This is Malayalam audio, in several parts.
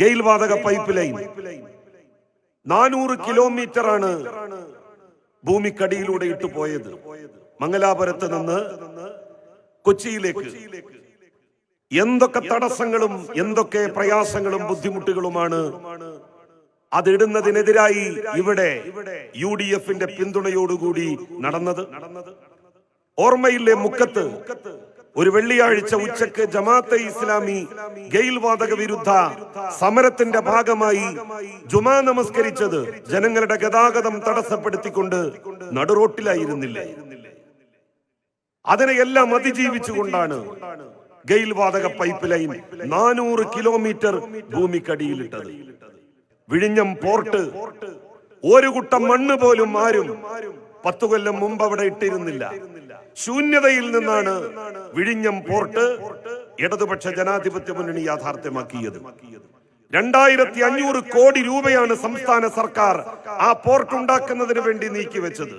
ഗെയിൽ വാതക പൈപ്പ് ലൈൻ 400 കിലോമീറ്ററാണ് ഭൂമിക്കടിയിലൂടെ ഇട്ടുപോയത്. മംഗലാപുരത്ത് നിന്ന് കൊച്ചിയിലേക്ക് എന്തൊക്കെ തടസ്സങ്ങളും എന്തൊക്കെ പ്രയാസങ്ങളും ബുദ്ധിമുട്ടുകളുമാണ് അതിടുന്നതിനെതിരായി ഇവിടെ UDF-ന്റെ പിന്തുണയോടുകൂടി നടന്നത്. ഓർമ്മയില്ലേ, മുക്കത്ത് ഒരു വെള്ളിയാഴ്ച ഉച്ചക്ക് ജമാഅത്തെ ഇസ്ലാമി ഗെയിൽ വാതക വിരുദ്ധ സമരത്തിന്റെ ഭാഗമായി ജുമാ നമസ്കരിച്ചത് ജനങ്ങളുടെ ഗതാഗതം തടസ്സപ്പെടുത്തിക്കൊണ്ട് നടുറോട്ടിലായിരുന്നില്ലേ? അതിനെയെല്ലാം അതിജീവിച്ചുകൊണ്ടാണ് ഗെയിൽ വാതക പൈപ്പ് ലൈൻ 400 കിലോമീറ്റർ ഭൂമിക്കടിയിലിട്ടത്. വിഴിഞ്ഞം പോർട്ട് ഒരു കുട്ടം മണ്ണ് പോലും ആരും 10 കൊല്ലം മുമ്പ് അവിടെ ഇട്ടിരുന്നില്ല. ശൂന്യതയിൽ നിന്നാണ് വിഴിഞ്ഞം പോർട്ട് ഇടതുപക്ഷ ജനാധിപത്യ മുന്നണി യാഥാർത്ഥ്യമാക്കിയത്. 2500 കോടി രൂപയാണ് സംസ്ഥാന സർക്കാർ ആ പോർട്ട് ഉണ്ടാക്കുന്നതിന് വേണ്ടി നീക്കിവെച്ചത്.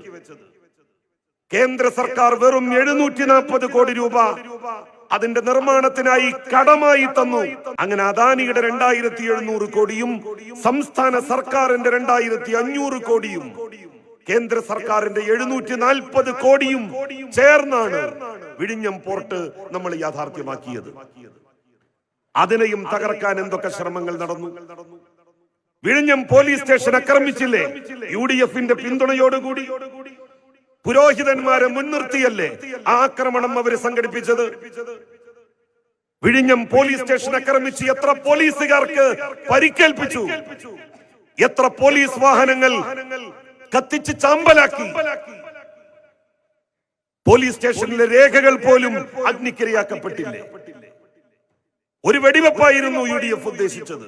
കേന്ദ്ര സർക്കാർ വെറും 740 കോടി രൂപ അതിന്റെ നിർമ്മാണത്തിനായി കടമായി തന്നു. അങ്ങനെ അദാനിയുടെ 2700 കോടിയും സംസ്ഥാന സർക്കാരിന്റെ 2500 കോടിയും കേന്ദ്ര സർക്കാരിന്റെ 740 കോടിയും ചേർന്നാണ് വിഴിഞ്ഞം പോർട്ട് നമ്മൾ യാഥാർത്ഥ്യമാക്കിയത്. അതിനെയും തകർക്കാൻ എന്തൊക്കെ ശ്രമങ്ങൾ നടന്നു. വിഴിഞ്ഞം പോലീസ് സ്റ്റേഷൻ ആക്രമിച്ചില്ലേ? UDF-ന്റെ പിന്തുണയോടുകൂടി പുരോഹിതന്മാരെ മുൻനിർത്തിയല്ലേ ആക്രമണം അവര് സംഘടിപ്പിച്ചത്. വിഴിഞ്ഞം പോലീസ് സ്റ്റേഷൻ ആക്രമിച്ച് എത്ര പോലീസുകാർക്ക് പരിക്കേൽപ്പിച്ചു, എത്ര പോലീസ് വാഹനങ്ങൾ കത്തിച്ച് ചാമ്പലാക്കി. പോലീസ് സ്റ്റേഷനിലെ രേഖകൾ പോലും അഗ്നിക്കിരയാക്കപ്പെട്ടില്ലേ? ഒരു വെടിവെപ്പായിരുന്നു UDF ഉദ്ദേശിച്ചത്.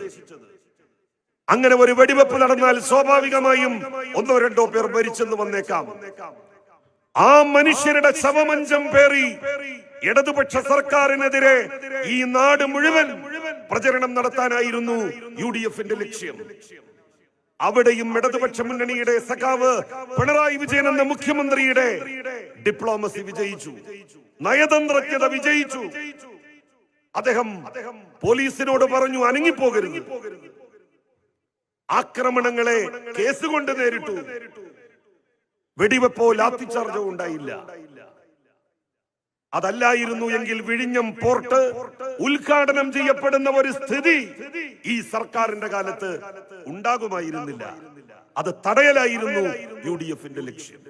അങ്ങനെ ഒരു വെടിവെപ്പ് നടന്നാൽ സ്വാഭാവികമായും 1-2 പേർ മരിച്ചെന്ന് വന്നേക്കാം. ആ മനുഷ്യരുടെ ശവമഞ്ചം പേറി ഇടതുപക്ഷ സർക്കാരിനെതിരെ ഈ നാട് മുഴുവൻ പ്രചരണം നടത്താനായിരുന്നു UDF-ന്റെ ലക്ഷ്യം. അവിടെയും ഇടതുപക്ഷ മുന്നണിയുടെ സഖാവ് പിണറായി വിജയൻ എന്ന മുഖ്യമന്ത്രിയുടെ ഡിപ്ലോമസി വിജയിച്ചു, നയതന്ത്രജ്ഞത വിജയിച്ചു. അദ്ദേഹം പോലീസിനോട് പറഞ്ഞു, അനങ്ങിപ്പോകരുത്. ആക്രമണങ്ങളെ കേസുകൊണ്ട് നേരിട്ടു. വെടിവെപ്പോ ലാത്തിച്ചാർജോ ഉണ്ടായില്ല. അതല്ലായിരുന്നു എങ്കിൽ വിഴിഞ്ഞം പോർട്ട് ഉദ്ഘാടനം ചെയ്യപ്പെടുന്ന ഒരു സ്ഥിതി ഈ സർക്കാരിന്റെ കാലത്ത് ഉണ്ടാകുമായിരുന്നില്ല. അത് തടയലായിരുന്നു UDF-ന്റെ ലക്ഷ്യം.